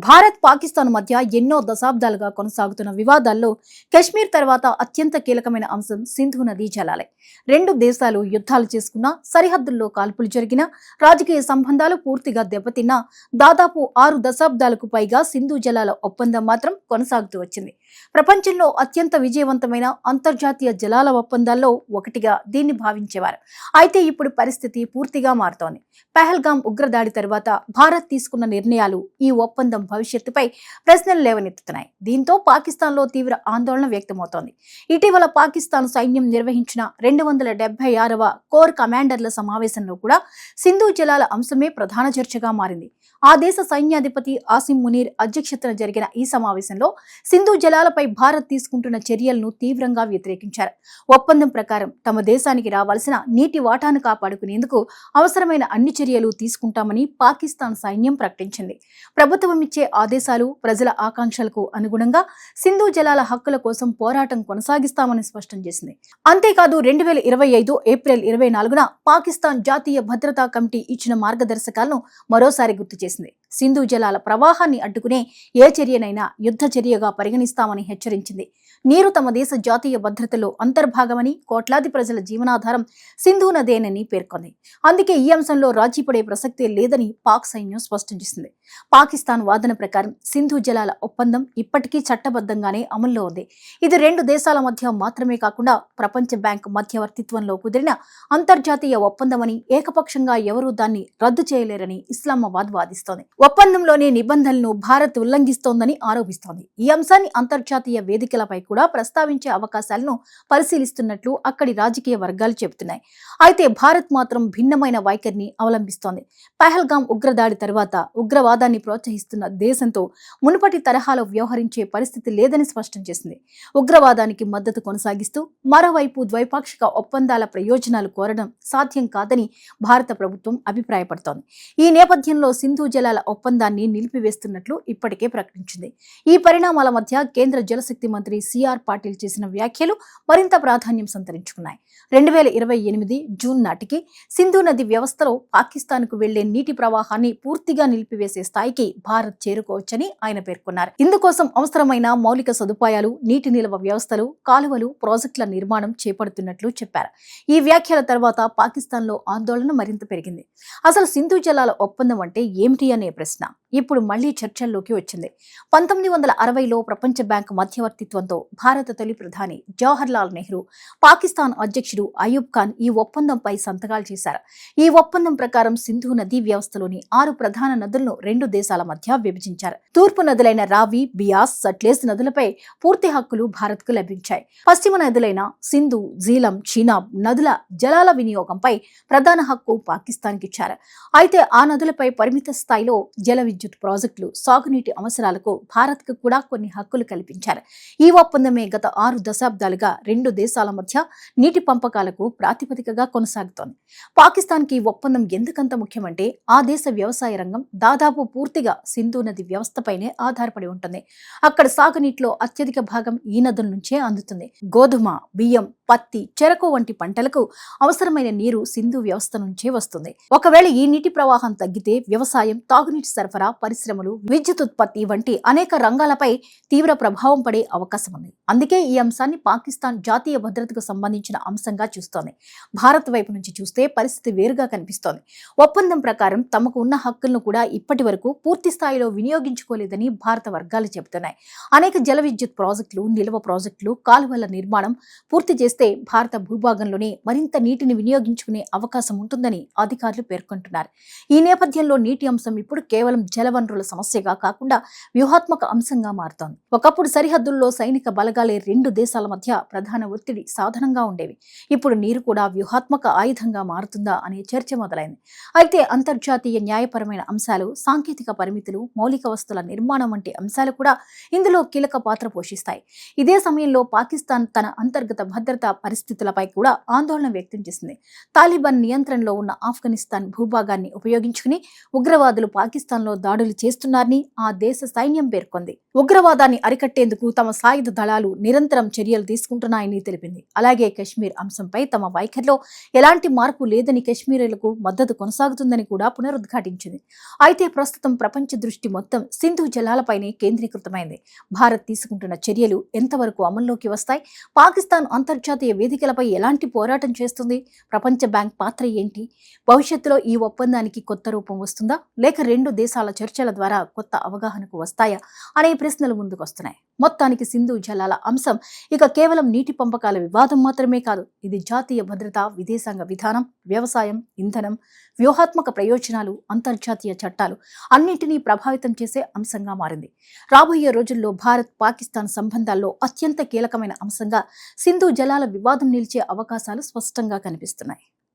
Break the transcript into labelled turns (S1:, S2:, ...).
S1: భారత్ పాకిస్తాన్ మధ్య ఎన్నో దశాబ్దాలుగా కొనసాగుతున్న వివాదాల్లో కశ్మీర్ తర్వాత అత్యంత కీలకమైన అంశం సింధు నదీ జలాలే. రెండు దేశాలు యుద్ధాలు చేసుకున్నా, సరిహద్దుల్లో కాల్పులు జరిగినా, రాజకీయ సంబంధాలు పూర్తిగా దెబ్బతిన్నా దాదాపు 6 దశాబ్దాలకు పైగా సింధు జలాల ఒప్పందం మాత్రం కొనసాగుతూ వచ్చింది. ప్రపంచంలో అత్యంత విజయవంతమైన అంతర్జాతీయ జలాల ఒప్పందాల్లో ఒకటిగా దీన్ని భావించేవారు. అయితే ఇప్పుడు పరిస్థితి పూర్తిగా మారుతోంది. పహల్గామ్ ఉగ్రదాడి తర్వాత భారత్ తీసుకున్న నిర్ణయాలు ఈ ఒప్పందం భవిష్యత్తుపై ప్రశ్నలు లేవనెత్తుతున్నాయి. దీంతో పాకిస్తాన్లో తీవ్ర ఆందోళన వ్యక్తమవుతోంది. ఇటీవల పాకిస్తాన్ సైన్యం నిర్వహించిన 276వ కోర్ కమాండర్ల సమావేశంలో కూడా సింధు జలాల అంశమే ప్రధాన చర్చగా మారింది. ఆ దేశ సైన్యాధిపతి ఆసిమ్ మునీర్ అధ్యక్షతన జరిగిన ఈ సమావేశంలో సింధు జలాలపై భారత్ తీసుకుంటున్న చర్యలను తీవ్రంగా వ్యతిరేకించారు. ఒప్పందం ప్రకారం తమ దేశానికి రావాల్సిన నీటి వాటాను కాపాడుకునేందుకు అవసరమైన అన్ని చర్యలు తీసుకుంటామని పాకిస్తాన్ సైన్యం ప్రకటించింది. ప్రభుత్వం ఇచ్చే ఆదేశాలు, ప్రజల ఆకాంక్షలకు అనుగుణంగా సింధు జలాల హక్కుల కోసం పోరాటం కొనసాగిస్తామని స్పష్టం చేసింది. అంతేకాదు 2025 ఏప్రిల్ 24న పాకిస్తాన్ జాతీయ భద్రతా కమిటీ ఇచ్చిన మార్గదర్శకాలను మరోసారి గుర్తు చేసింది. సింధు జలాల ప్రవాహాన్ని అడ్డుకునే ఏ చర్యనైనా యుద్ధ చర్యగా పరిగణిస్తామని హెచ్చరించింది. నీరు తమ దేశ జాతీయ భద్రతలో అంతర్భాగమని, కోట్లాది ప్రజల జీవనాధారం సింధు నదేనని పేర్కొంది. అందుకే ఈ అంశంలో రాజీ పడే ప్రసక్తే లేదని పాక్ సైన్యం స్పష్టం చేసింది. పాకిస్తాన్ వాదన ప్రకారం సింధు జలాల ఒప్పందం ఇప్పటికీ చట్టబద్ధంగానే అమల్లో ఉంది. ఇది రెండు దేశాల మధ్య మాత్రమే కాకుండా ప్రపంచ బ్యాంక్ మధ్యవర్తిత్వంలో కుదిరిన అంతర్జాతీయ ఒప్పందమని, ఏకపక్షంగా ఎవరూ దాన్ని రద్దు చేయలేరని ఇస్లామాబాద్ వాదిస్తోంది. ఒప్పందంలోని నిబంధనలను భారత్ ఉల్లంఘిస్తోందని ఆరోపిస్తోంది. ఈ అంశాన్ని అంతర్జాతీయ వేదికలపై కూడా ప్రస్తావించే అవకాశాలను పరిశీలిస్తున్నట్లు అక్కడి రాజకీయ వర్గాలు చెబుతున్నాయి. అయితే భారత్ మాత్రం భిన్నమైన వైఖరిని అవలంబిస్తోంది. పహల్గామ్ ఉగ్రదాడి తర్వాత ఉగ్రవాదాన్ని ప్రోత్సహిస్తున్న దేశంతో మునుపటి తరహాలో వ్యవహరించే పరిస్థితి లేదని స్పష్టం చేసింది. ఉగ్రవాదానికి మద్దతు కొనసాగిస్తూ మరోవైపు ద్వైపాక్షిక ఒప్పందాల ప్రయోజనాలు కోరడం సాధ్యం కాదని భారత ప్రభుత్వం అభిప్రాయపడుతోంది. ఈ నేపథ్యంలో సింధు జలాల ఒప్పందాన్ని నిలిపివేస్తున్నట్లు ఇప్పటికే ప్రకటించింది. ఈ పరిణామాల మధ్య కేంద్ర జలశక్తి మంత్రి సిఆర్ పాటిల్ చేసిన వ్యాఖ్యలు మరింత ప్రాధాన్యం సంతరించుకున్నాయి. 2028 జూన్ నాటికి సింధు నది వ్యవస్థలో పాకిస్తాన్కు వెళ్లే నీటి ప్రవాహాన్ని పూర్తిగా నిలిపివేసే స్థాయికి భారత్ చేరుకోవచ్చని ఆయన పేర్కొన్నారు. ఇందుకోసం అవసరమైన మౌలిక సదుపాయాలు, నీటి నిల్వ వ్యవస్థలు, కాలువలు, ప్రాజెక్టుల నిర్మాణం చేపడుతున్నట్లు చెప్పారు. ఈ వ్యాఖ్యల తర్వాత పాకిస్తాన్లో ఆందోళన మరింత పెరిగింది. అసలు సింధు జలాల ఒప్పందం అంటే ఏమిటి అనే ప్రశ్న ఇప్పుడు మళ్లీ చర్చల్లోకి వచ్చింది. 1960లో ప్రపంచ బ్యాంక్ మధ్యవర్తిత్వంతో భారత తొలి ప్రధాని జవహర్ లాల్ నెహ్రూ, పాకిస్తాన్ అధ్యక్షుడు అయూబ్ ఖాన్ ఈ ఒప్పందంపై సంతకాలు చేశారు. ఈ ఒప్పందం ప్రకారం సింధు నదీ వ్యవస్థలోని 6 ప్రధాన నదులను రెండు దేశాల మధ్య విభజించారు. తూర్పు నదులైన రావి, బియాస్, సట్లెజ్ నదులపై పూర్తి హక్కులు భారత్కు లభించాయి. పశ్చిమ నదులైన సింధు, జీలం, చీనాబ్ నదుల జలాల వినియోగంపై ప్రధాన హక్కు పాకిస్తాన్కి ఇచ్చారు. అయితే ఆ నదులపై పరిమిత స్థాయిలో జల విద్యుత్ ప్రాజెక్టులు, సాగునీటి అవసరాలకు భారత్కు కూడా కొన్ని హక్కులు కల్పించారు. ఈ ఒప్పందమే గత 6 దశాబ్దాలుగా రెండు దేశాల మధ్య నీటి పంపకాలకు ప్రాతిపదికగా కొనసాగుతోంది. పాకిస్తాన్కి ఈ ఒప్పందం ఎందుకంత ముఖ్యమంటే ఆ దేశ వ్యవసాయ రంగం దాదాపు పూర్తిగా సింధు నది వ్యవస్థపైనే ఆధారపడి ఉంటుంది. అక్కడ సాగునీటిలో అత్యధిక భాగం ఈ నదుల నుంచే అందుతుంది. గోధుమ, బియ్యం, పత్తి, చెరకు వంటి పంటలకు అవసరమైన నీరు సింధు వ్యవస్థ నుంచే వస్తుంది. ఒకవేళ ఈ నీటి ప్రవాహం తగ్గితే వ్యవసాయం, తాగునీటి సరఫరా, పరిశ్రమలు, విద్యుత్ ఉత్పత్తి వంటి అనేక రంగాలపై తీవ్ర ప్రభావం పడే అవకాశం ఉంది. అందుకే ఈ అంశాన్ని పాకిస్తాన్ జాతీయ భద్రతకు సంబంధించిన అంశంగా చూస్తోంది. భారత్ వైపు నుంచి చూస్తే పరిస్థితి వేరుగా కనిపిస్తోంది. ఒప్పందం ప్రకారం తమకు ఉన్న హక్కులను కూడా ఇప్పటి వరకు పూర్తి స్థాయిలో వినియోగించుకోలేదని భారత వర్గాలు చెబుతున్నాయి. అనేక జల విద్యుత్ ప్రాజెక్టులు, నిల్వ ప్రాజెక్టులు, కాలువల నిర్మాణం పూర్తి చేస్తే భారత భూభాగంలోనే మరింత నీటిని వినియోగించుకునే అవకాశం ఉంటుందని అధికారులు పేర్కొంటున్నారు. ఈ నేపథ్యంలో నీటి అంశం ఇప్పుడు కేవలం జలవనరుల సమస్యగా కాకుండా వ్యూహాత్మక అంశంగా మారుతోంది. ఒకప్పుడు సరిహద్దుల్లో సైనిక బలగాలే రెండు దేశాల మధ్య ప్రధాన ఒత్తిడి సాధనంగా ఉండేవి. ఇప్పుడు నీరు కూడా వ్యూహాత్మక ఆయుధంగా మారుతుందా అనే చర్చ మొదలైంది. అయితే అంతర్జాతీయ న్యాయపరమైన అంశాలు, సాంకేతిక పరిమితులు, మౌలిక వస్తువుల నిర్మాణం వంటి అంశాలు కూడా ఇందులో కీలక పాత్ర పోషిస్తాయి. ఇదే సమయంలో పాకిస్తాన్ తన అంతర్గత భద్రతా పరిస్థితులపై కూడా ఆందోళన వ్యక్తం చేసింది. తాలిబాన్ నియంత్రణలో ఉన్న ఆఫ్ఘనిస్తాన్ భూభాగాన్ని ఉపయోగించుకుని ఉగ్రవాదులు పాకిస్తాన్లో దాడులు చేస్తున్నారని ఆ దేశ సైన్యం పేర్కొంది. ఉగ్రవాదాన్ని అరికట్టేందుకు తమ సాయుధ దళాలు నిరంతరం చర్యలు తీసుకుంటున్నాయని తెలిపింది. అలాగే కశ్మీర్ అంశంపై తమ వైఖరిలో ఎలాంటి మార్పు లేదని, కశ్మీరీలకు మద్దతు కొనసాగుతుందని కూడా పునరుద్ఘాటించింది. అయితే ప్రస్తుతం ప్రపంచ దృష్టి మొత్తం సింధు జలాలపైనే కేంద్రీకృతమైంది. భారత్ తీసుకుంటున్న చర్యలు ఎంతవరకు అమల్లోకి వస్తాయి? పాకిస్తాన్ అంతర్జాతీయ వేదికలపై ఎలాంటి పోరాటం చేస్తుంది? ప్రపంచ బ్యాంక్ పాత్ర ఏంటి? భవిష్యత్తులో ఈ ఒప్పందానికి కొత్త రూపం వస్తుందా, లేక రెండు దేశాల చర్చల ద్వారా కొత్త అవగాహనకు వస్తాయా అనే ప్రశ్నలు ముందుకొస్తున్నాయి. మొత్తానికి సింధు జలాల అంశం ఇక కేవలం నీటి పంపకాల వివాదం మాత్రమే కాదు. ఇది జాతీయ భద్రత, విదేశాంగ విధానం, వ్యవసాయం, ఇంధనం, వ్యూహాత్మక ప్రయోజనాలు, అంతర్జాతీయ చట్టాలు అన్నింటినీ ప్రభావితం చేసే అంశంగా మారింది. రాబోయే రోజుల్లో భారత్ పాకిస్తాన్ సంబంధాల్లో అత్యంత కీలకమైన అంశంగా సింధు జలాల వివాదం నిలిచే అవకాశాలు స్పష్టంగా కనిపిస్తున్నాయి.